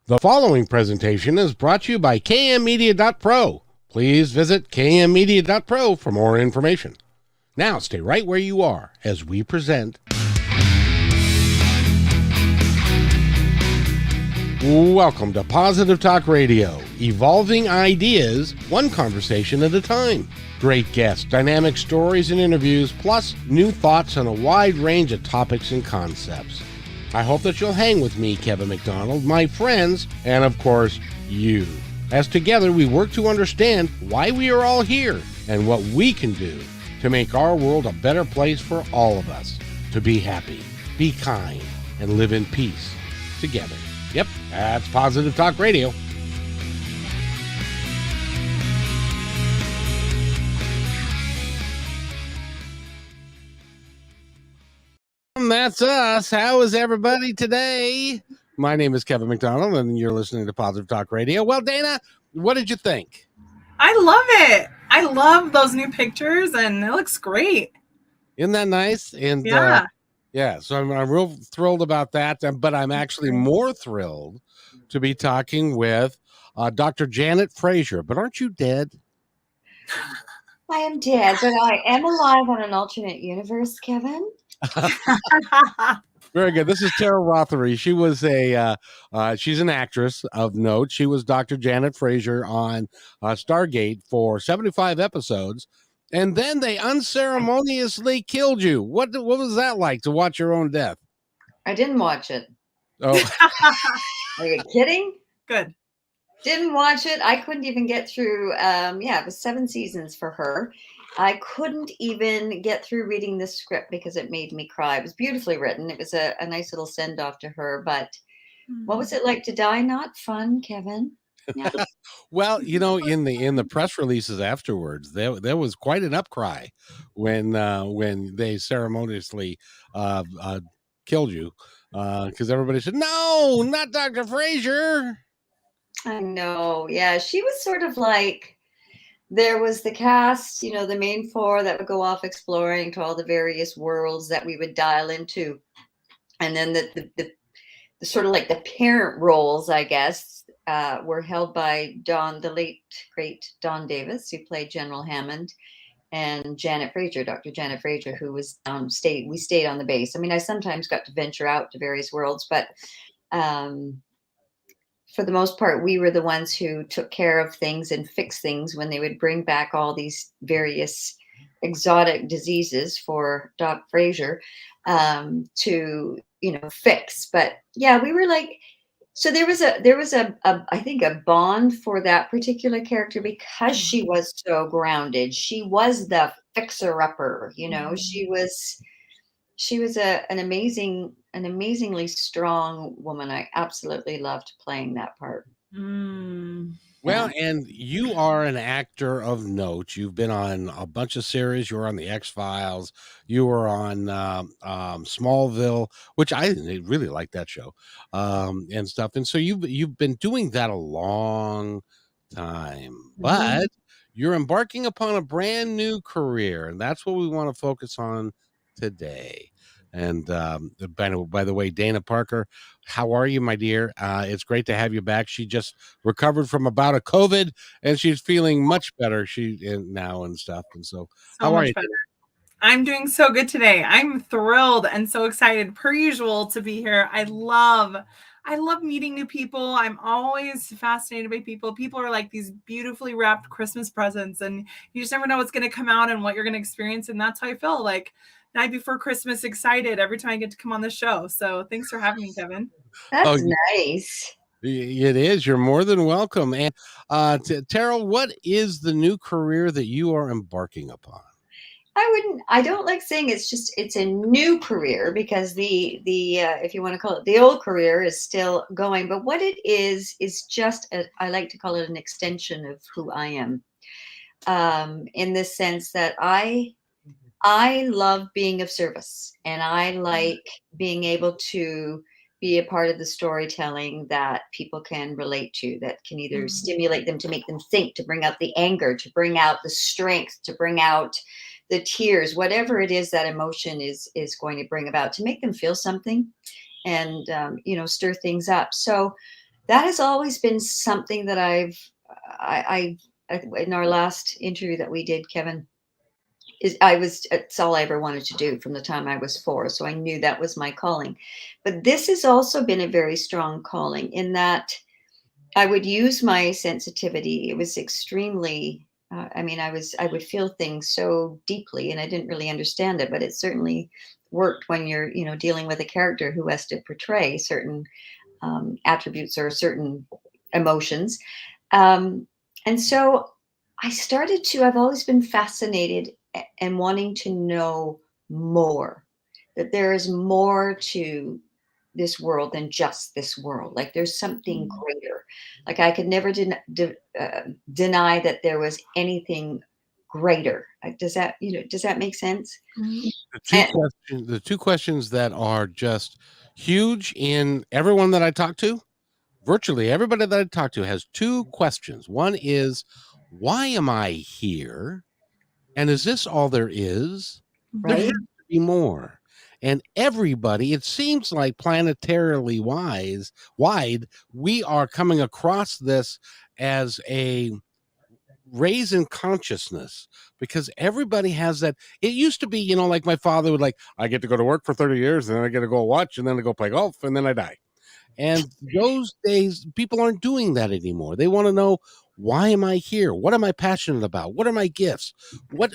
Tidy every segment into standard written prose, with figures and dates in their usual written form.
The following presentation is brought to you by kmmedia.pro. Please visit kmmedia.pro for more information. Now stay right where you are as we present. Welcome to Positive Talk Radio, evolving ideas one conversation at a time. Great guests, dynamic stories and interviews, plus new thoughts on a wide range of topics and concepts. I hope that you'll hang with me, Kevin McDonald, my friends, and of course, you. As together we work to understand why we are all here and what we can do to make our world a better place for all of us. To be happy, be kind, and live in peace together. Yep, that's Positive Talk Radio. That's us. How is everybody today? My name is Kevin McDonald, and you're listening to Positive Talk Radio. Well, Dana, what did you think? I love it. I love those new pictures, and it looks great. Isn't that nice? And yeah, so I'm real thrilled about that. But I'm actually more thrilled to be talking with Dr. Janet Frazier. But aren't you dead? I am dead, but I am alive on an alternate universe, Kevin. Very good. This is Teryl Rothery. She was she's an actress of note. She was Dr. Janet Frazier on Stargate for 75 episodes, and then they unceremoniously killed you. What was that like to watch your own death? I didn't watch it. Oh, are you kidding? Good. Didn't watch it. I couldn't even get through. It was 7 seasons for her. I couldn't even get through reading the script because it made me cry. It was beautifully written. It was a nice little send off to her. But what was it like to die? Not fun, Kevin. Yeah. Well, you know, in the press releases afterwards, there was quite an upcry when they ceremoniously killed you, because everybody said, "No, not Dr. Frazier." I know. Yeah, she was sort of like, there was the cast, the main 4 that would go off exploring to all the various worlds that we would dial into. And then the sort of like the parent roles, I guess, were held by the late, great Don Davis, who played General Hammond, and Janet Frazier, Dr. Janet Frazier, who was we stayed on the base. I mean, I sometimes got to venture out to various worlds, but for the most part, we were the ones who took care of things and fixed things when they would bring back all these various exotic diseases for Doc Frazier to, fix. But yeah, we were like, so there was a I think a bond for that particular character because she was so grounded. She was the fixer-upper, she was an amazingly strong woman. I absolutely loved playing that part. Well, and you are an actor of note. You've been on a bunch of series. You were on the X-Files. You were on Smallville, which I really like that show, and stuff. And so you've been doing that a long time, but you're embarking upon a brand new career, and that's what we want to focus on today. And by the way, Dana Parker, how are you, my dear? It's great to have you back. She just recovered from about a COVID, and she's feeling much better. Now and stuff. And so how are you? Better. I'm doing so good today. I'm thrilled and so excited, per usual, to be here. I love meeting new people. I'm always fascinated by people. People are like these beautifully wrapped Christmas presents, and you just never know what's going to come out and what you're going to experience. And that's how I feel, like night before Christmas, excited every time I get to come on the show. So thanks for having me, Kevin. That's nice. It is. You're more than welcome. And Teryl, what is the new career that you are embarking upon? I don't like saying it's a new career because the if you want to call it, the old career is still going, but what it is just I like to call it an extension of who I am, in the sense that I love being of service, and I like being able to be a part of the storytelling that people can relate to, that can either stimulate them, to make them think, to bring out the anger, to bring out the strength, to bring out the tears, whatever it is that emotion is going to bring about, to make them feel something and, stir things up. So that has always been something that I in our last interview that we did, Kevin, it's all I ever wanted to do from the time I was 4. So I knew that was my calling. But this has also been a very strong calling in that I would use my sensitivity. It was extremely, I mean, I would feel things so deeply and I didn't really understand it, but it certainly worked when you're, dealing with a character who has to portray certain attributes or certain emotions. Um, and so I've always been fascinated and wanting to know more, that there is more to this world than just this world. Like there's something greater. Like I could never deny that there was anything greater. Does that make sense? And, The two questions that are just huge in everyone that I talk to, virtually everybody that I talk to has two questions. One is, why am I here? And is this all there is? There has right? to be more. And everybody, it seems like planetarily wide, we are coming across this as a raise in consciousness, because everybody has that. It used to be, like my father would, like, I get to go to work for 30 years and then I get to go watch and then I go play golf and then I die. And those days, people aren't doing that anymore. They want to know, why am I here? What am I passionate about? What are my gifts? What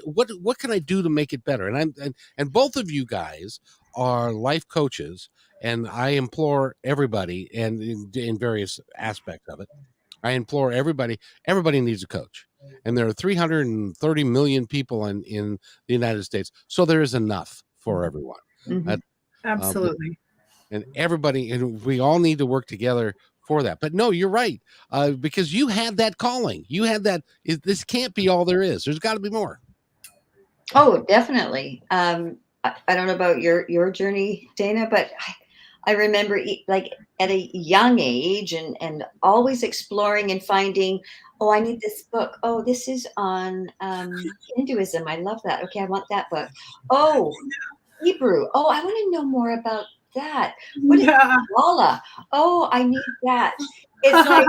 can I do to make it better? And both of you guys are life coaches, and I implore everybody, and in various aspects of it, I implore everybody. Everybody needs a coach, and there are 330 million people in the United States, so there is enough for everyone. Mhm. But Absolutely. and everybody, and we all need to work together for that. But no, you're right, because you had that calling. You had that. This can't be all there is. There's got to be more. Oh, definitely. I don't know about your journey, Dana, but I remember like at a young age and always exploring and finding, oh, I need this book. Oh, this is on Hinduism. I love that. Okay, I want that book. Oh, Hebrew. Oh, I want to know more about that. What is Yeah. Kabbalah? Oh, I need that. It's like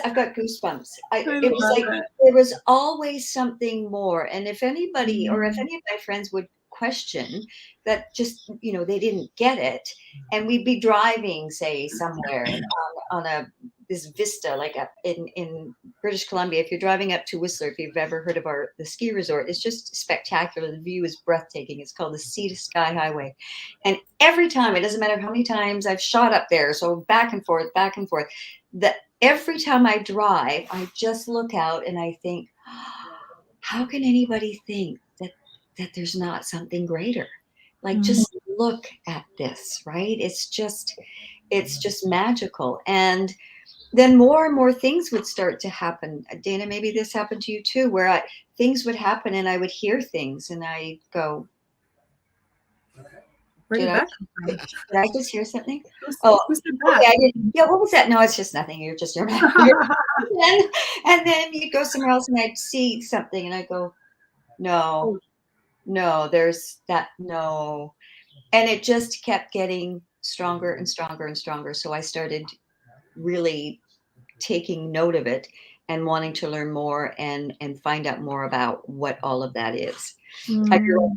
I've got goosebumps. I It was love like it. there was always something more. And if anybody or if Mhm. any of my friends would question that, just, they didn't get it, and we'd be driving, say, somewhere and on a this vista, like in British Columbia, if you're driving up to Whistler, if you've ever heard of the ski resort, it's just spectacular. The view is breathtaking. It's called the Sea to Sky Highway. And every time, it doesn't matter how many times I've shot up there, so back and forth, that every time I drive, I just look out and I think, how can anybody think that there's not something greater? Like, Mhm. just look at this, right? It's just magical. And then more and more things would start to happen. Dana, maybe this happened to you too, where things would happen and I would hear things and I go, Where did did I that come from? did I just hear something? Who's Oh, who said okay, that? I didn't. Yeah, what was that? No, it's just nothing. You're and then you go somewhere else and I'd see something and I go, no, Oh, no, there's that, no. And it just kept getting stronger and stronger and stronger. So I started really taking note of it and wanting to learn more and find out more about what all of that is. I grew up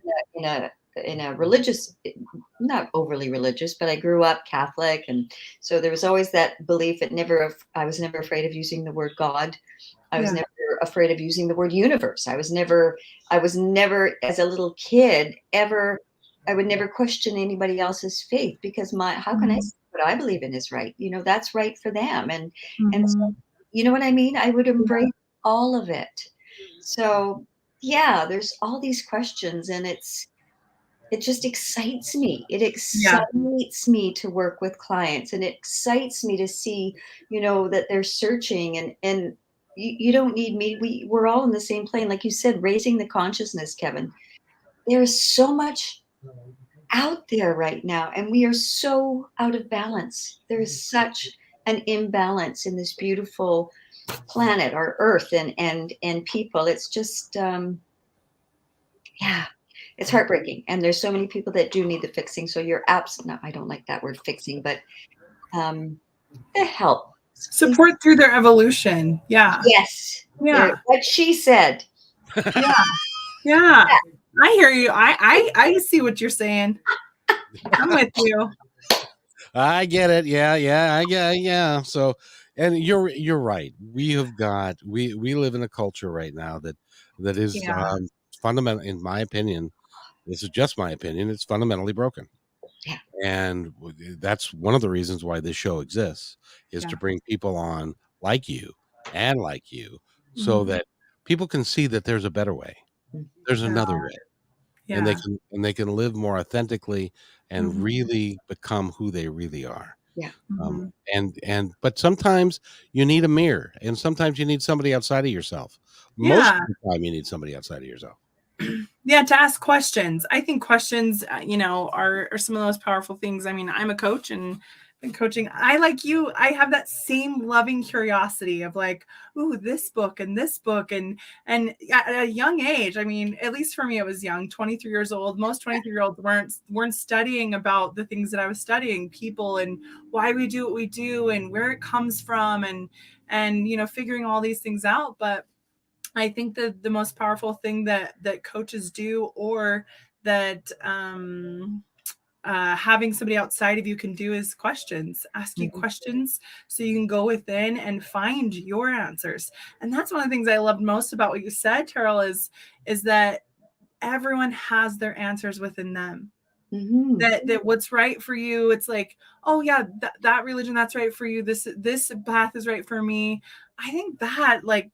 mm, in a religious, not overly religious, but I grew up Catholic, and so there was always that belief. I was never afraid of using the word God. I was yeah. never afraid of using the word universe. I was never as a little kid ever. I would never question anybody else's faith, because how can I Mhm. say what I believe in is right? That's right for them, and so, Mhm. you know what I mean? I would Yeah. embrace all of it. So yeah, there's all these questions, and it just excites me. It Yeah. excites me to work with clients, and it excites me to see, that they're searching, and you don't need me. We're all in the same plane. Like you said, raising the consciousness, Kevin. There's so much out there right now, and we are so out of balance. There is such an imbalance in this beautiful planet, our earth, and people. It's just yeah, it's heartbreaking, and there's so many people that do need the fixing. So you're no, I don't like that word fixing, but um, the help. Support through their evolution. Yeah. Yes. Yeah. What she said. Yeah. Yeah. I hear you. I see what you're saying. I'm with you. I get it. Yeah. So, and you're right. We live in a culture right now that is fundamental, in my opinion. This is just my opinion. It's fundamentally broken. Yeah. And that's one of the reasons why this show exists, is to bring people on like you and like you, so that people can see that there's a better way. There's another way. And they can live more authentically and really become who they really are. Yeah. But sometimes you need a mirror, and sometimes you need somebody outside of yourself. Most of the time you need somebody outside of yourself. Yeah, to ask questions. I think questions, are some of the most powerful things. I mean, I'm a coach and been coaching. I, like you, I have that same loving curiosity of like, ooh, this book and at a young age. I mean, at least for me, it was young, 23 years old. Most 23-year-olds weren't studying about the things that I was studying, people and why we do what we do and where it comes from, and figuring all these things out. But I think that the most powerful thing that coaches do, or that having somebody outside of you can do, is questions. Ask you questions so you can go within and find your answers. And that's one of the things I loved most about what you said, Teryl, is that everyone has their answers within them. That what's right for you, it's like, oh yeah, that religion, that's right for you. This path is right for me. I think that, like,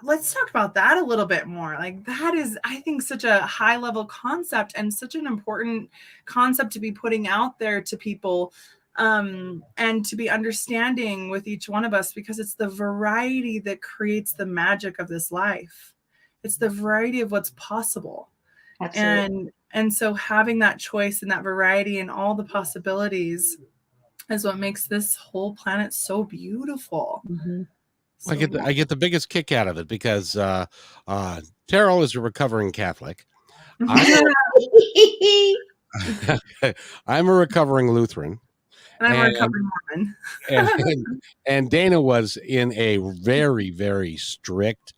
let's talk about that a little bit more. Like, that is, I think, such a high level concept, and such an important concept to be putting out there to people, and to be understanding with each one of us, because it's the variety that creates the magic of this life. It's the variety of what's possible. Absolutely. And so having that choice and that variety and all the possibilities is what makes this whole planet so beautiful. I get the biggest kick out of it because Teryl is a recovering Catholic. I'm a recovering Lutheran. And I'm a recovering Mormon. and Dana was in a very, very strict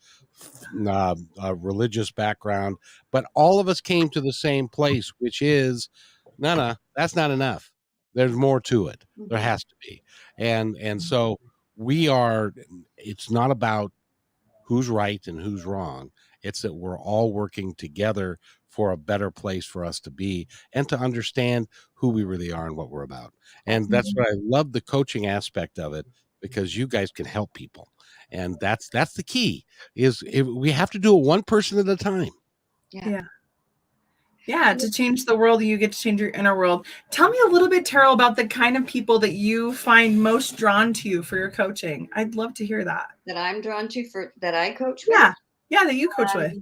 religious background, but all of us came to the same place, which is, no, that's not enough. There's more to it. There has to be. And so it's not about who's right and who's wrong. It's that we're all working together for a better place for us to be, and to understand who we really are and what we're about. And that's what I love, the coaching aspect of it, because you guys can help people. And that's the key, is we have to do it one person at a time. Yeah, to change the world, you get to change your inner world. Tell me a little bit, Teryl, about the kind of people that you find most drawn to you for your coaching. I'd love to hear that. That I'm drawn to, that I coach with? Yeah, that you coach with.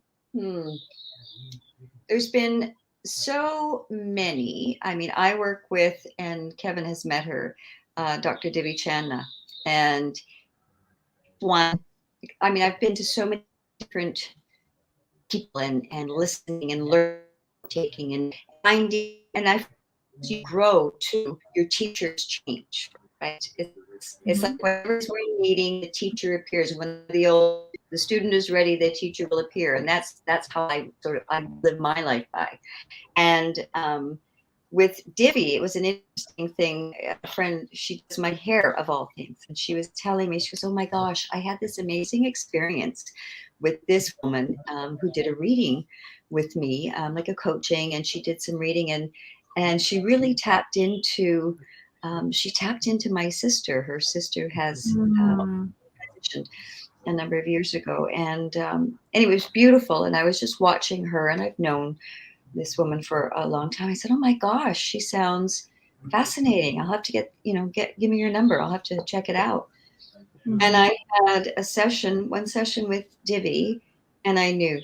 There's been so many. I mean, I work with, and Kevin has met her, Dr. Debbie Chandna. And I've been to so many different people and listening and learning, taking and finding, and you grow to your teachers change, right? It's like whenever we're meeting, the teacher appears. When the student is ready, the teacher will appear, and that's how I live my life by. And with Divvy, it was an interesting thing. A friend, she does my hair of all things, and she was telling me, she goes, "Oh my gosh, I had this amazing experience with this woman who did a reading with me, like a coaching, and she did some reading, and she really tapped into my sister. Her sister has transitioned a number of years ago, and it was beautiful. And I was just watching her, and I've known this woman for a long time. I said, "Oh my gosh, she sounds fascinating. I'll have to give me your number. I'll have to check it out." And I had one session with Divvy, and I knew,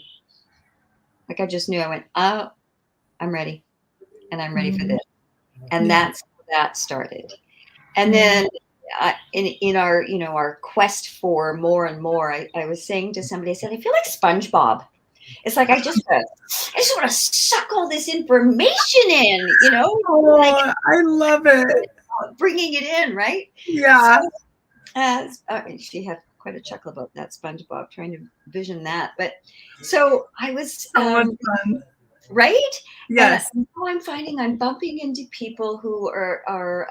I just knew. I went, "Oh, I'm ready, and I'm ready for this." And that's how that started. And then in our, our quest for more and more, I was saying to somebody, I said, "I feel like SpongeBob. It's like I just want to suck all this information in, Oh, I love it. Bringing it in, right?" Yeah. She had quite a chuckle about that SpongeBob, trying to vision that. But so I was, So much fun. right? And Yes. now I'm finding I'm bumping into people who are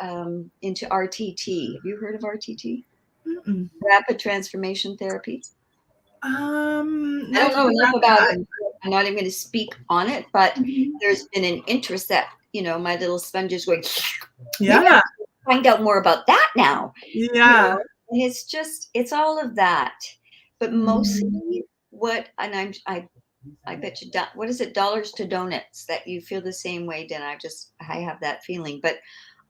into RTT. Have you heard of RTT? Mm-mm. Rapid transformation therapy. I No, don't know enough not about that. it. I'm not even going to speak on it, but Mhm. there's been an interest that, my little sponge is going, maybe I Yeah. should find out more about that now. Yeah. And it's all of that. But Mhm. mostly I bet you, what is it, dollars to donuts, that you feel the same way, Dan. I have that feeling. But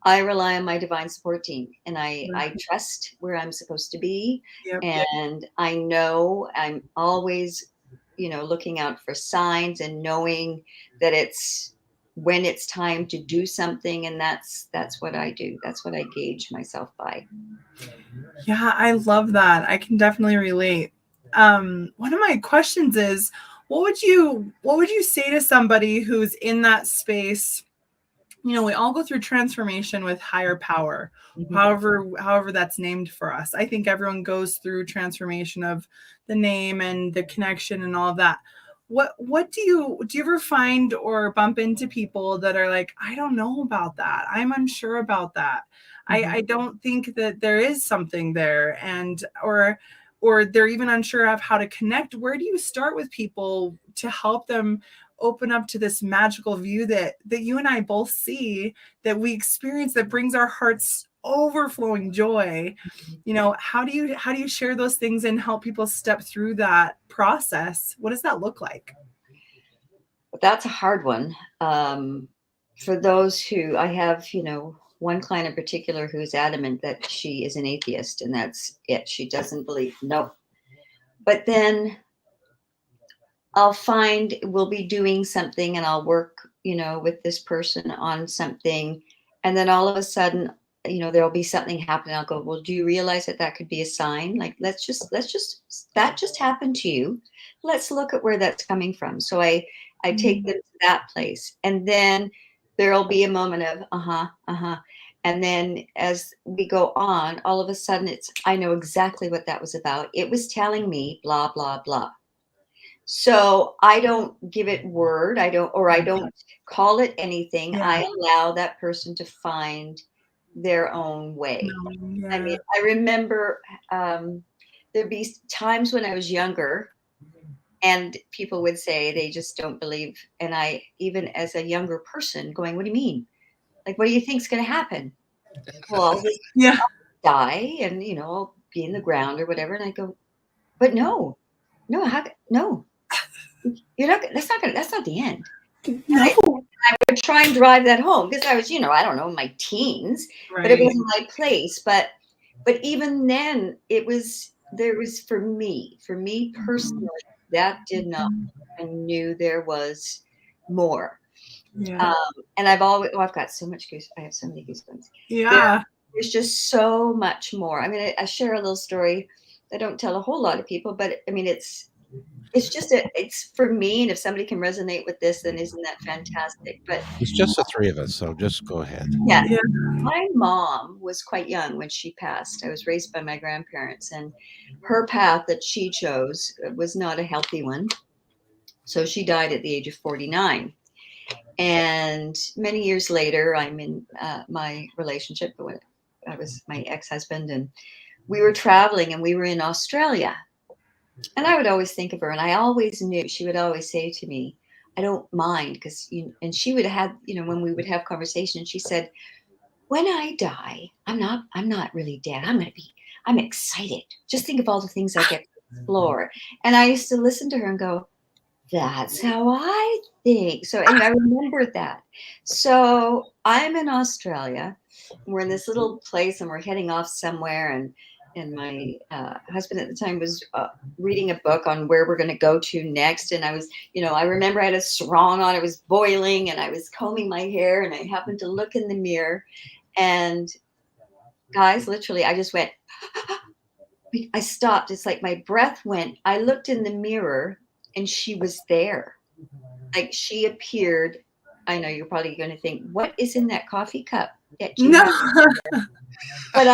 I rely on my divine support team, and I trust where I'm supposed to be. Yep. And I know I'm always, looking out for signs and knowing that it's when it's time to do something. And that's what I do. That's what I gauge myself by. Yeah, I love that. I can definitely relate. One of my questions is, what would you say to somebody who's in that space? We all go through transformation with higher power, Mhm. however that's named for us. I think everyone goes through transformation of the name and the connection and all of that. What do you ever find or bump into people that are like, I don't know about that. I'm unsure about that. Mhm. I don't think that there is something there, and or they're even unsure of how to connect. Where do you start with people to help them open up to this magical view that you and I both see, that we experience, that brings our hearts overflowing joy? How do you share those things and help people step through that process? What does that look like? That's a hard one. For those who I have, one client in particular who's adamant that she is an atheist, and that's it. She doesn't believe. No. But then we'll be doing something, and I'll work, with this person on something. And then all of a sudden, there'll be something happen. I'll go, well, do you realize that that could be a sign? Like, that just happened to you. Let's look at where that's coming from. So I take them to that place. And then there'll be a moment of, uh-huh, uh-huh. And then as we go on, all of a sudden I know exactly what that was about. It was telling me blah, blah, blah. So I don't give it word. I don't call it anything. Yeah. I allow that person to find their own way. No, I mean, yeah. I remember there'd be times when I was younger, and people would say they just don't believe. And I, even as a younger person, going, "What do you mean? Like, what do you think's going to happen?" Well, I'll just Yeah. die, and I'll be in the ground or whatever. And I go, "But no, no, no, you're not. That's not the end." No. Would try and drive that home because I was, I don't know, in my teens, but it Right. wasn't my place. But even then, there was for me personally, that did not. I knew there was more. Yeah. Um, and I've got so much I have so many goosebumps. There, Yeah. there's just so much more. I mean, I share a little story. I don't tell a whole lot of people, but I mean, it's for me. And if somebody can resonate with this, then isn't that fantastic? But It's just the three of us, so just go ahead. yeah, Yeah. my mom was quite young when she passed. I was raised by my grandparents, and her path that she chose was not a healthy one. So she died at the age of 49. And many years later, I'm in my relationship with I was my ex-husband, and we were traveling, and we were in Australia. And I would always think of her, and I always knew she would always say to me, "I don't mind," because and she would have, when we would have conversation, she said, when I die, I'm not really dead. I'm excited. Just think of all the things I get to explore. And I used to listen to her and go, that's how I think. So anyway, I remembered that. So I'm in Australia. We're in this little place, and we're heading off somewhere. And my husband at the time was reading a book on where we're going to go to next. And I was, I remember I had a sarong on. It was boiling, and I was combing my hair, and I happened to look in the mirror. And guys, literally, I just went, I stopped. It's like my breath went. I looked in the mirror, and she was there. Like, she appeared. I know you're probably going to think, what is in that coffee cup that you No. have? But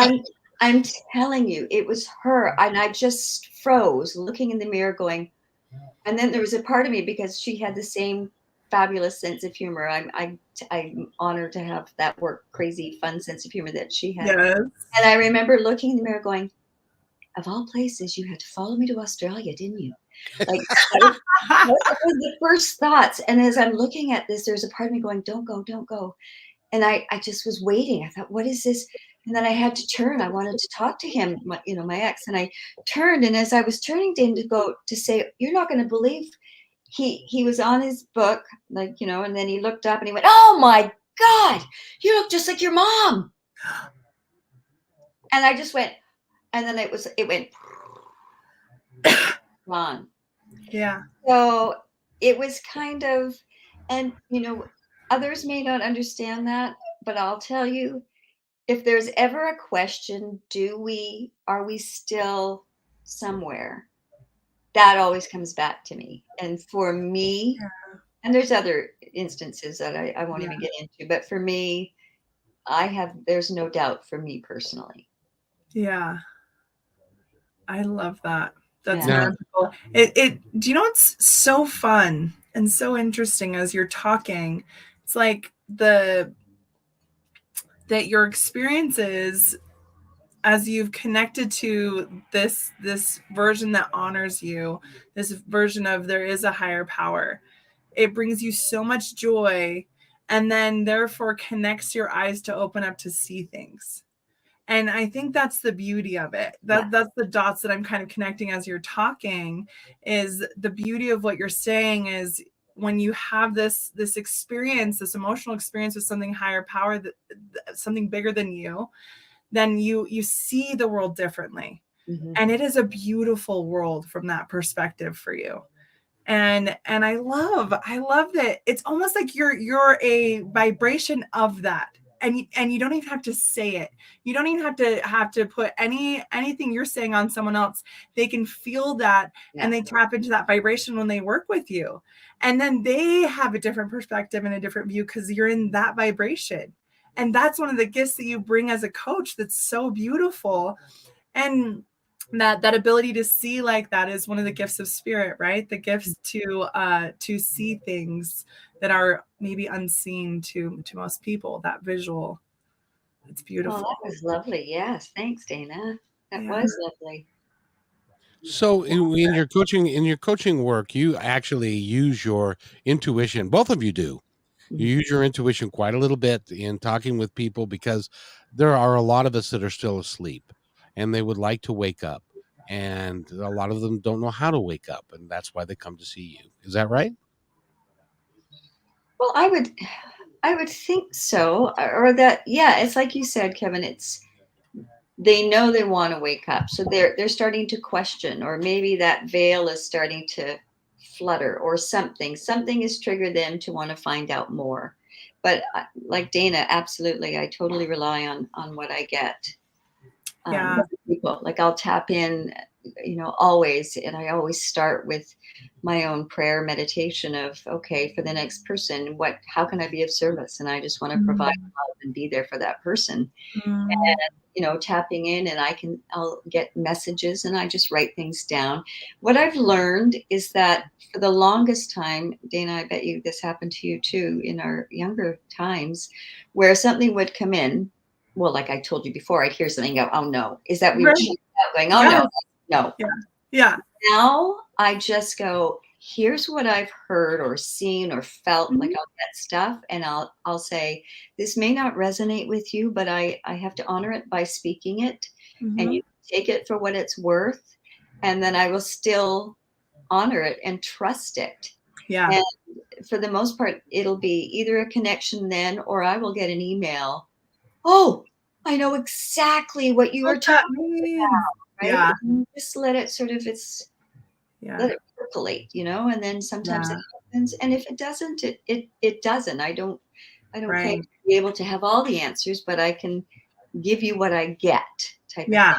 I'm telling you, it was her. And I just froze looking in the mirror going, and then there was a part of me because she had the same fabulous sense of humor. I'm honored to have that work, crazy, fun sense of humor that she had. Yes. And I remember looking in the mirror going, of all places, you had to follow me to Australia, didn't you? Like, that was the first thoughts. And as I'm looking at this, there's a part of me going, don't go, don't go. And I just was waiting. I thought, what is this? And then I had to turn. I wanted to talk to him, my ex. And I turned. And as I was turning to him to go to say, you're not going to believe, he was on his book, like, and then he looked up and he went, oh my God, you look just like your mom. And I just went, and then it went on. Yeah. So it was kind of, and others may not understand that, but I'll tell you, if there's ever a question, are we still somewhere? That always comes back to me. And for me, and there's other instances that I won't even get into, but for me, there's no doubt for me personally. Yeah. I love that. That's Yeah. magical. Do you know what's so fun and so interesting as you're talking? It's like that your experiences as you've connected to this version that honors you, this version of there is a higher power. It brings you so much joy, and then therefore connects your eyes to open up to see things. And I think that's the beauty of it. That's the dots that I'm kind of connecting as you're talking, is the beauty of what you're saying is when you have this experience, this emotional experience with something higher power, something bigger than you, then you see the world differently. Mm-hmm. And it is a beautiful world from that perspective for you. And I love that it's almost like you're a vibration of that. And you don't even have to say it. You don't even have to put anything you're saying on someone else. They can feel that, and they tap into that vibration when they work with you. And then they have a different perspective and a different view because you're in that vibration. And that's one of the gifts that you bring as a coach that's so beautiful. And that ability to see like that is one of the gifts of spirit, right? The gifts to see things that are maybe unseen to most people, that visual. It's beautiful. Oh, that was lovely. Yes. Thanks, Dana. That was lovely. So in your coaching work, you actually use your intuition. Both of you do. You use your intuition quite a little bit in talking with people because there are a lot of us that are still asleep and they would like to wake up. And a lot of them don't know how to wake up, and that's why they come to see you. Is that right? Well, I would think so. Or that, it's like you said, Kevin, they know they want to wake up. So they're starting to question, or maybe that veil is starting to flutter, or something has triggered them to want to find out more. But like Dana, absolutely, I totally rely on what I get. People, like I'll tap in, always, and I always start with my own prayer meditation of, okay, for the next person, how can I be of service? And I just want to provide love and be there for that person. And tapping in, and I'll get messages, and I just write things down. What I've learned is that for the longest time, Dana, I bet you this happened to you too in our younger times, where something would come in. Well, like I told you before, I'd hear something go, oh no. Is that weird? Going, oh no. Yeah. Now I just go, here's what I've heard or seen or felt, like all that stuff. And I'll say, this may not resonate with you, but I have to honor it by speaking it. And you take it for what it's worth. And then I will still honor it and trust it. Yeah. And for the most part, it'll be either a connection then, or I will get an email. Oh, I know exactly what you were talking about. Right? Yeah. And just let it sort of, let it percolate, and then sometimes it happens. And if it doesn't, it doesn't. I don't claim to be able to have all the answers, but I can give you what I get type of thing.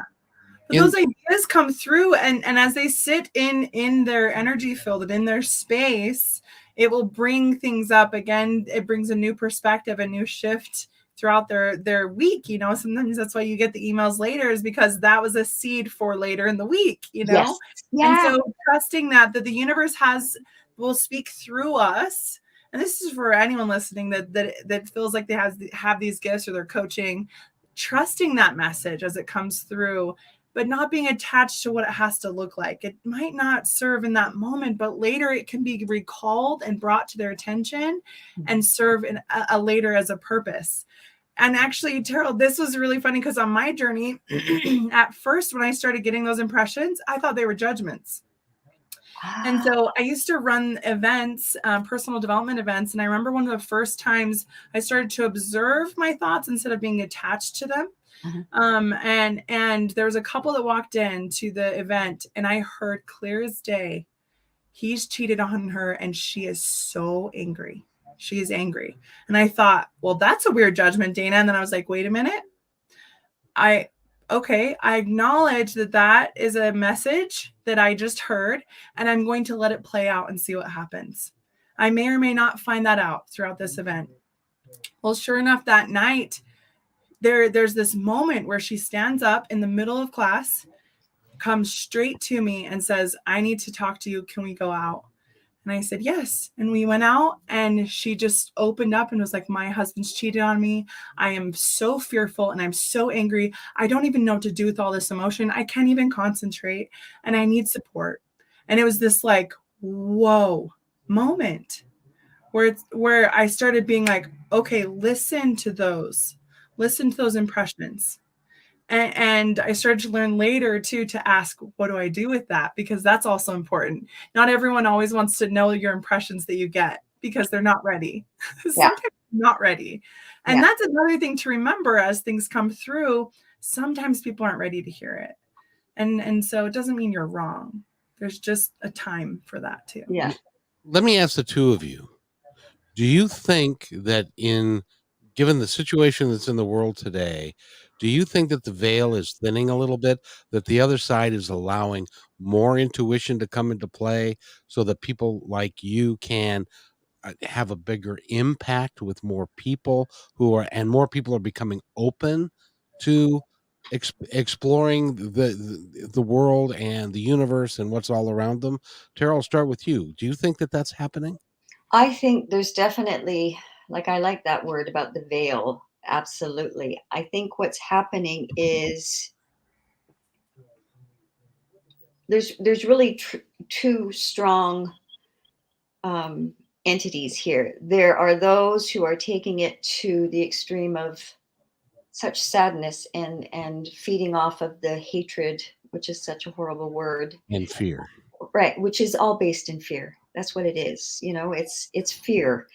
But those ideas come through, and as they sit in their energy field and in their space, it will bring things up again. It brings a new perspective, a new shift throughout their week. Sometimes that's why you get the emails later, is because that was a seed for later in the week. Yes. And Yeah. so trusting that the universe will speak through us. And this is for anyone listening that feels like they have these gifts, or they're coaching, trusting that message as it comes through, but not being attached to what it has to look like. It might not serve in that moment, but later it can be recalled and brought to their attention and serve in a later as a purpose. And actually, Teryl, this was really funny, because on my journey, at first, when I started getting those impressions, I thought they were judgments. And so I used to run events, personal development events. And I remember one of the first times I started to observe my thoughts instead of being attached to them. And there was a couple that walked into the event, and I heard clear as day, he's cheated on her and she is so angry. She is angry. And I thought, well, that's a weird judgment, Dana. And then I was like, wait a minute. I acknowledge that is a message that I just heard, and I'm going to let it play out and see what happens. I may or may not find that out throughout this event. Well, sure enough, that night, there's this moment where she stands up in the middle of class, comes straight to me and says, I need to talk to you. Can we go out? And I said, yes. And we went out, and she just opened up and was like, my husband's cheated on me. I am so fearful and I'm so angry. I don't even know what to do with all this emotion. I can't even concentrate, and I need support. And it was this like, whoa moment where I started being like, okay, listen to those impressions. And I started to learn later too, to ask, what do I do with that? Because that's also important. Not everyone always wants to know your impressions that you get, because they're not ready. Sometimes not ready. And that's another thing to remember as things come through. Sometimes people aren't ready to hear it. And so it doesn't mean you're wrong. There's just a time for that too. Yeah. Let me ask the two of you. Do you think that given the situation that's in the world today, do you think that the veil is thinning a little bit, that the other side is allowing more intuition to come into play so that people like you can have a bigger impact with more people and more people are becoming open to exploring the world and the universe and what's all around them? Teryl, I'll start with you. Do you think that that's happening? I think there's definitely, like, I like that word about the veil. Absolutely. I think what's happening is there's really two strong entities here. There are those who are taking it to the extreme of such sadness and feeding off of the hatred, which is such a horrible word. And fear. Right, which is all based in fear. That's what it is. It's fear.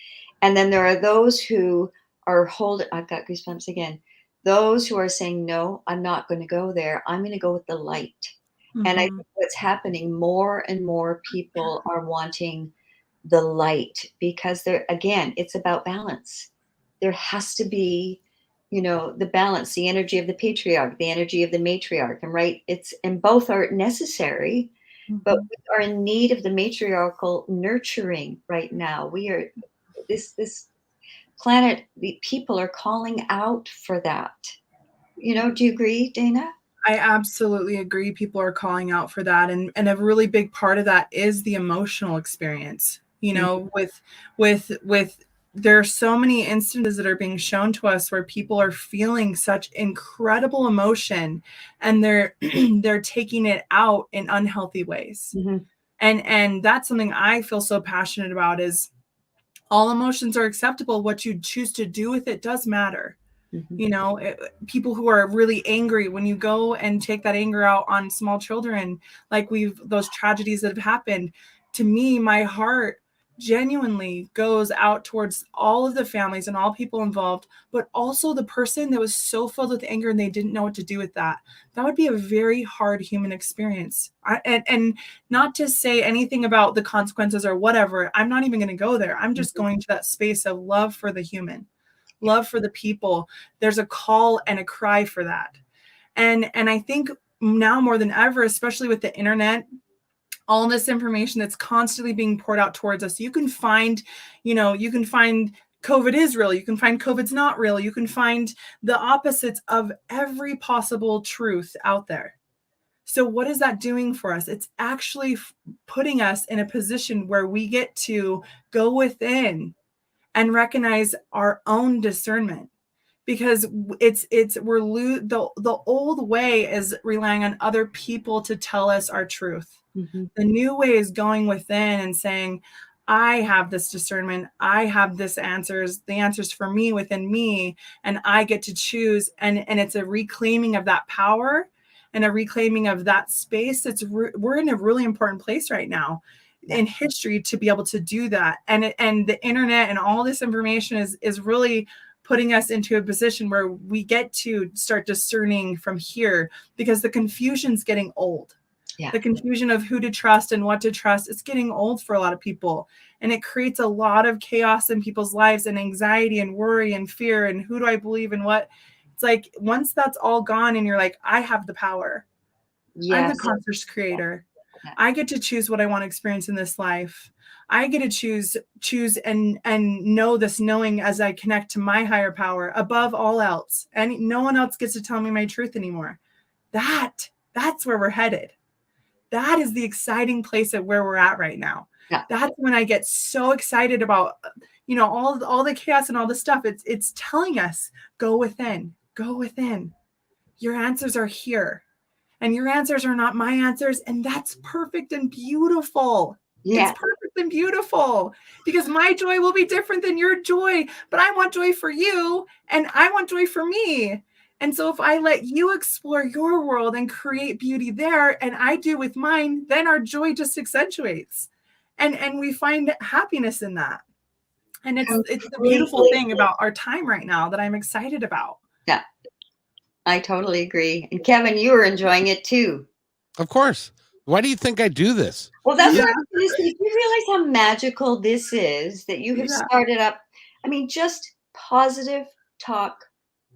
And then there are those who are I've got goosebumps again. Those who are saying, no, I'm not going to go there. I'm going to go with the light. And I think what's happening, more and more people are wanting the light, because it's about balance. There has to be, the balance, the energy of the patriarch, the energy of the matriarch. And both are necessary. But we are in need of the matriarchal nurturing right now. We are this planet, the people are calling out for that. Do you agree, Dana? I absolutely agree. People are calling out for that. And a really big part of that is the emotional experience, with there are so many instances that are being shown to us where people are feeling such incredible emotion, and they're they're taking it out in unhealthy ways. And that's something I feel so passionate about, is all emotions are acceptable. What you choose to do with it does matter. People who are really angry, when you go and take that anger out on small children, like those tragedies that have happened, to me, my heart genuinely goes out towards all of the families and all people involved, but also the person that was so filled with anger and they didn't know what to do with that. That would be a very hard human experience. And not to say anything about the consequences or whatever, I'm not even going to go there. I'm just going to that space of love for the human, love for the people. There's a call and a cry for that. And I think now more than ever, especially with the internet, all this information that's constantly being poured out towards us, you can find COVID is real. You can find COVID's not real. You can find the opposites of every possible truth out there. So what is that doing for us? It's actually putting us in a position where we get to go within and recognize our own discernment, because the old way is relying on other people to tell us our truth. Mm-hmm. The new way is going within and saying, I have this discernment. I have the answers for me within me, and I get to choose. And it's a reclaiming of that power and a reclaiming of that space. We're in a really important place right now in history to be able to do that. And the internet and all this information is really putting us into a position where we get to start discerning from here, because the confusion's getting old. Yeah. The confusion of who to trust and what to trust, it's getting old for a lot of people. And it creates a lot of chaos in people's lives, and anxiety and worry and fear. And who do I believe in what? It's like, once that's all gone and you're like, I have the power. Yes. I'm the conscious creator. Yeah. I get to choose what I want to experience in this life. I get to choose and know this knowing as I connect to my higher power above all else. And no one else gets to tell me my truth anymore. That's where we're headed. That is the exciting place at where we're at right now. Yeah. That's when I get so excited about, all the chaos and all the stuff. It's telling us, go within. Your answers are here, and your answers are not my answers. And that's perfect and beautiful. Yeah. It's perfect and beautiful, because my joy will be different than your joy, but I want joy for you and I want joy for me. And so if I let you explore your world and create beauty there, and I do with mine, then our joy just accentuates. And we find happiness in that. And it's the beautiful thing about our time right now that I'm excited about. Yeah, I totally agree. And Kevin, you were enjoying it too. Of course. Why do you think I do this? Well, that's what I was going to say. Do you realize how magical this is that you have started up? I mean, just positive talk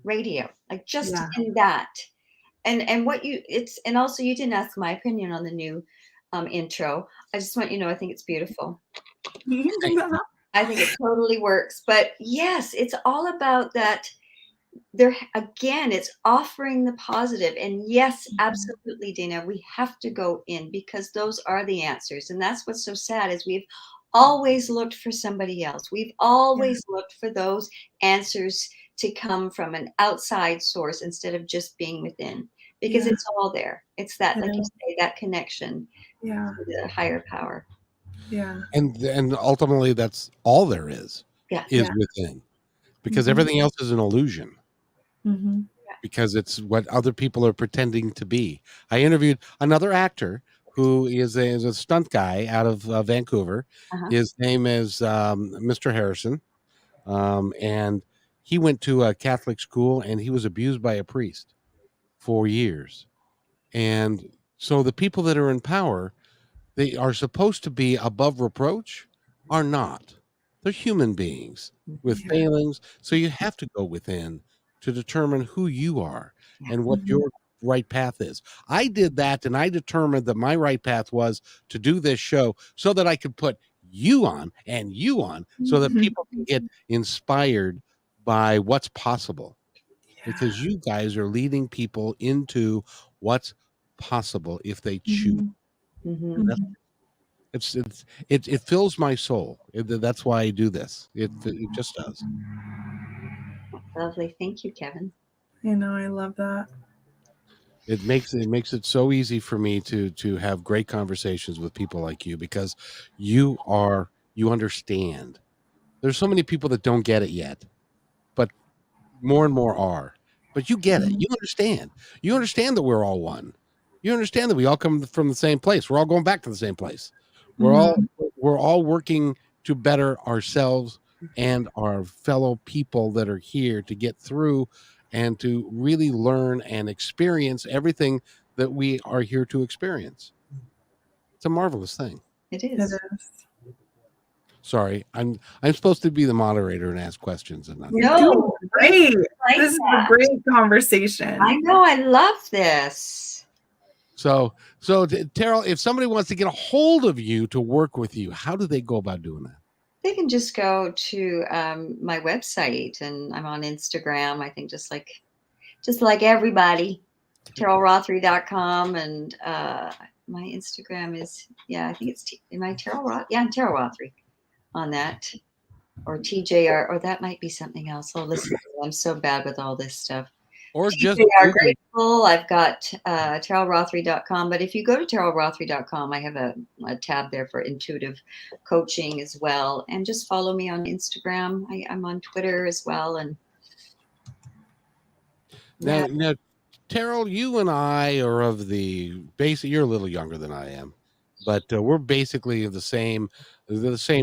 radio, like just in that. And what and also you didn't ask my opinion on the new intro. I just want you to know, I think it's beautiful. I think it totally works. But yes, it's all about that. There again, it's offering the positive. And yes, absolutely, Dana, we have to go in, because those are the answers. And that's what's so sad, is we've always looked for somebody else. We've always looked for those answers to come from an outside source instead of just being within, because it's all there. It's that, like you say, that connection to the higher power. Yeah. And ultimately that's all there is within, because everything else is an illusion. Mm-hmm. Because it's what other people are pretending to be. I interviewed another actor who is a stunt guy out of Vancouver. His name is Mr. Harrison. And he went to a Catholic school, and he was abused by a priest for years. And so the people that are in power, they are supposed to be above reproach, are not. They're human beings with failings. So you have to go within to determine who you are and what your right path is. I did that, and I determined that my right path was to do this show so that I could put you on and you on, so that people can get inspired by what's possible. Because you guys are leading people into what's possible if they choose. It fills my soul. That's why I do this. It just does. Lovely. Thank you, Kevin. I love that. It makes it so easy for me to have great conversations with people like you, because you understand. There's so many people that don't get it yet, but more and more are. But you get it. You understand. You understand that we're all one. You understand that we all come from the same place. We're all going back to the same place. We're all working to better ourselves and our fellow people that are here to get through and to really learn and experience everything that we are here to experience. It's a marvelous thing. It is. Sorry, I'm supposed to be the moderator and ask questions, and not. No, great. This is a great conversation. I know. I love this. So Teryl, if somebody wants to get a hold of you to work with you, how do they go about doing that? They can just go to my website, and I'm on Instagram. I think just like everybody, TerylRothery.com, and my Instagram is, yeah, I think it's am I Teryl Roth? Yeah, I'm Teryl Rothery on that, or TJR, or that might be something else. Oh, listen, I'm so bad with all this stuff. Or just TJR Google. Grateful. I've got TerylRothery.com, but if you go to TerylRothery.com, I have a tab there for intuitive coaching as well, and just follow me on Instagram. I'm on Twitter as well, and yeah. Now, Teryl, you and I are of the basic. You're a little younger than I am, but we're basically the same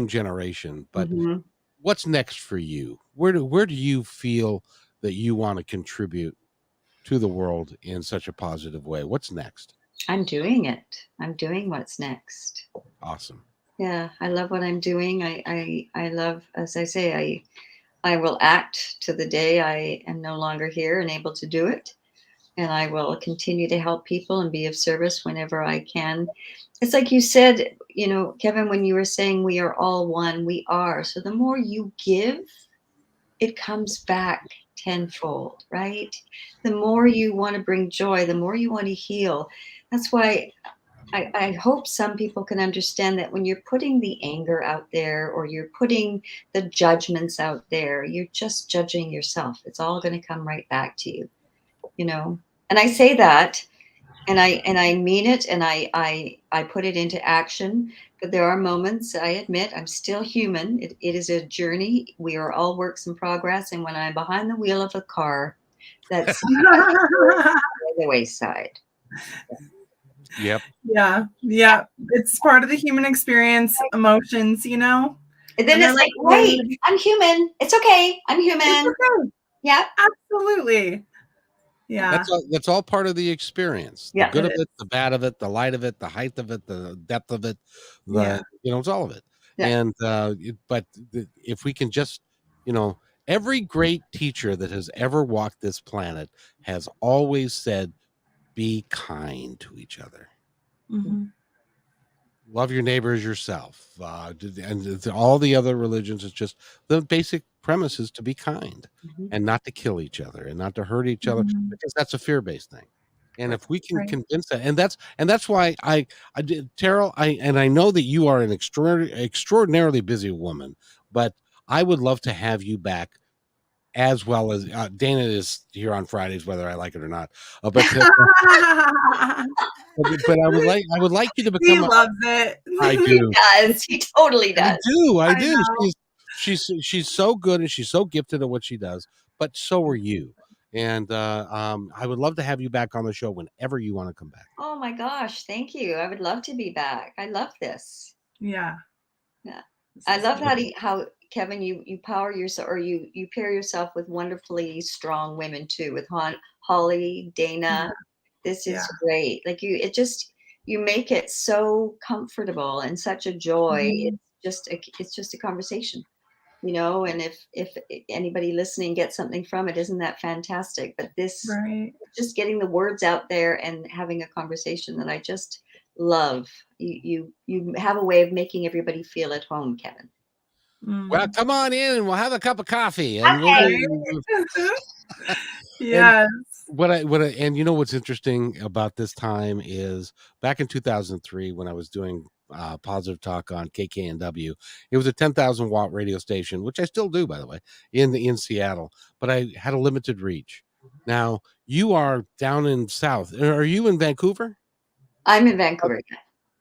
generation. But Mhm. what's next for you? Where do you feel that you want to contribute to the world in such a positive way? What's next? I'm doing it. I'm doing what's next. Awesome. Yeah, I love what I'm doing. I love, as I say, I will act to the day I am no longer here and able to do it. And I will continue to help people and be of service whenever I can. It's like you said, Kevin, when you were saying we are all one, we are. So the more you give, it comes back tenfold, right? The more you want to bring joy, the more you want to heal. That's why I hope some people can understand that when you're putting the anger out there, or you're putting the judgments out there, you're just judging yourself. It's all going to come right back to you, you know. And I say that, and I mean it, and I put it into action. But there are moments, I admit, I'm still human. It is a journey. We are all works in progress. And when I'm behind the wheel of a car, that's the wayside. Yep. Yeah. It's part of the human experience, emotions, And then And they're it's like, like, wait, I'm human. It's okay. I'm human. it's okay. Yeah. Absolutely. Yeah. That's all part of the experience. The Yeah. good of it, the bad of it, the light of it, the height of it, the depth of it, Yeah. it's all of it. Yeah. And but if we can just, every great teacher that has ever walked this planet has always said, be kind to each other. Mhm. Love your neighbor as yourself. And all the other religions, it's just the basic premise is to be kind Mhm. and not to kill each other and not to hurt each other, Mhm. because that's a fear-based thing. And if we can Right. convince that, and that's why I did, Teryl, I know that you are an extraordinarily busy woman, but I would love to have you back, as well as Dana is here on Fridays, whether I like it or not. But I would like you to He become loves it. I He do. does. He totally I does. do. I I do. know. She's so good, and she's so gifted at what she does, but so are you. And I would love to have you back on the show whenever you want to come back. Oh my gosh. Thank you. I would love to be back. I love this. Yeah. Yeah. This I is love good. how Kevin, you power yourself, or you pair yourself with wonderfully strong women too, with Holly, Dana. This Yeah. is great. Like you make it so comfortable and such a joy. Mhm. It's just a conversation, and if anybody listening gets something from it, isn't that fantastic? But this, Right. just getting the words out there and having a conversation that I just love. You have a way of making everybody feel at home, Kevin. Well, Mm. come on in, and we'll have a cup of coffee, and Okay. and Yes. and what's interesting about this time is back in 2003, when I was doing positive talk on KKNW. It was a 10,000 watt radio station, which I still do, by the way, in Seattle, but I had a limited reach. Now you are down in South. Are you in Vancouver? I'm in Vancouver.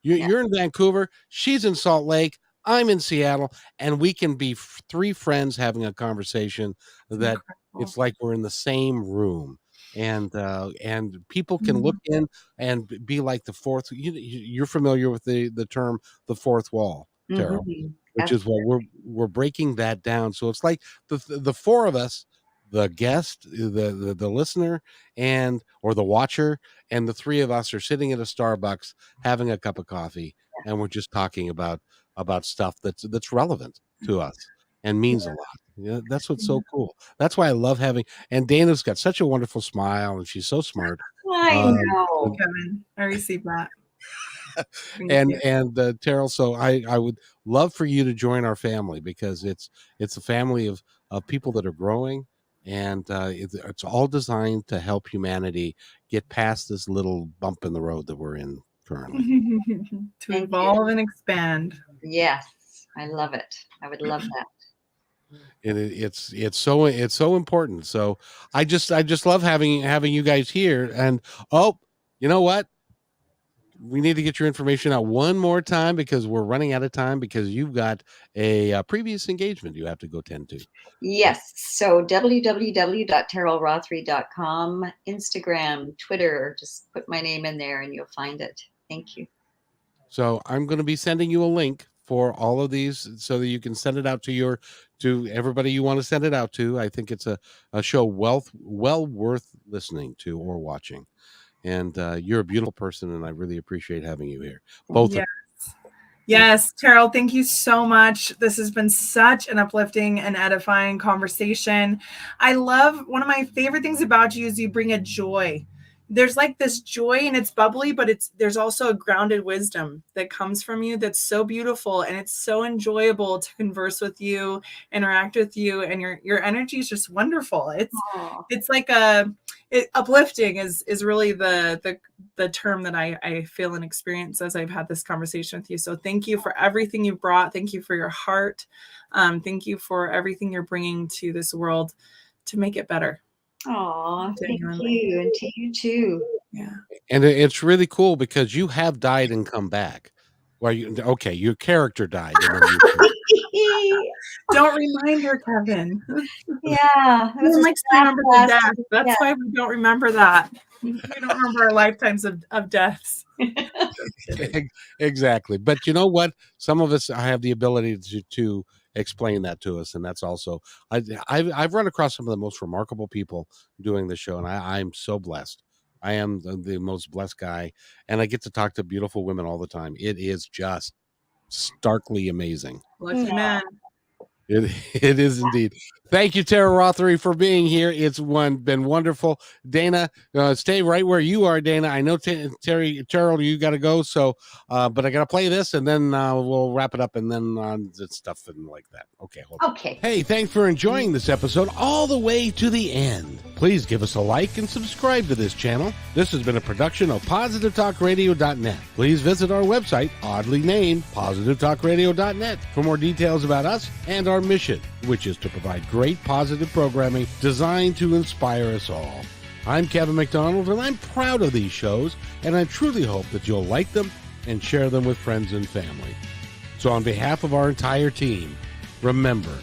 Yeah. You're in Vancouver. She's in Salt Lake. I'm in Seattle, and we can be three friends having a conversation that Incredible. it's like we're in the same room, and people can look Mhm. in and be like the fourth. You're familiar with the term the fourth wall, Teryl, Mhm. which is what we're breaking that down. So it's like the four of us, the guest, the listener, and or the watcher, and the three of us are sitting at a Starbucks having a cup of coffee, and we're just talking about stuff that's relevant to us and means a lot. Yeah, that's what's so cool. That's why I love having. And Dana's got such a wonderful smile, and she's so smart. I Um, know. Kevin, I received that. Thank and you. Teryl, so I would love for you to join our family, because it's a family of people that are growing, and it's all designed to help humanity get past this little bump in the road that we're in currently. To Thank you. evolve and expand. Yes, I love it. I would love that. And it's so important. So I just love having you guys here. And oh, you know what? We need to get your information out one more time, because we're running out of time, because you've got a previous engagement you have to go tend to. Yes. So www.terylrothery.com, Instagram, Twitter, just put my name in there and you'll find it. Thank you. So I'm going to be sending you a link for all of these, so that you can send it out to everybody you want to send it out to. I think it's a show well worth listening to or watching. And you're a beautiful person, and I really appreciate having you here. Both of Yes. Yes, Teryl, thank you so much. This has been such an uplifting and edifying conversation. I love, one of my favorite things about you is you bring a joy. There's like this joy, and it's bubbly, but there's also a grounded wisdom that comes from you that's so beautiful, and it's so enjoyable to converse with you, interact with you, and your energy is just wonderful. It's like uplifting is really the term that I feel and experience as I've had this conversation with you. So thank you for everything you brought. Thank you for your heart. Thank you for everything you're bringing to this world to make it better. Oh, thank Genuinely. you. And to you too. Yeah. And it's really cool, because you have died and come back. Well, your character died. And then Don't remind her, Kevin. Yeah. No one likes to remember the death. That's why we don't remember that. We don't remember our lifetimes of deaths. Exactly. But you know what? Some of us have the ability to explain that to us, and that's also I've run across some of the most remarkable people doing this show, and I'm so blessed. I am the most blessed guy, and I get to talk to beautiful women all the time. It is just starkly amazing. Lucky man. It is indeed. Thank you, Teryl Rothery, for being here. It's been wonderful. Dana, stay right where you are, Dana. I know Teryl, you got to go. So, but I got to play this, and then we'll wrap it up, and then on stuff and like that. Okay. Hold on. Okay. Hey, thanks for enjoying this episode all the way to the end. Please give us a like and subscribe to this channel. This has been a production of PositiveTalkRadio.net. Please visit our website, oddly named PositiveTalkRadio.net, for more details about us and our mission, which is to provide great positive programming designed to inspire us all. I'm Kevin McDonald, and I'm proud of these shows, and I truly hope that you'll like them and share them with friends and family. So on behalf of our entire team, remember,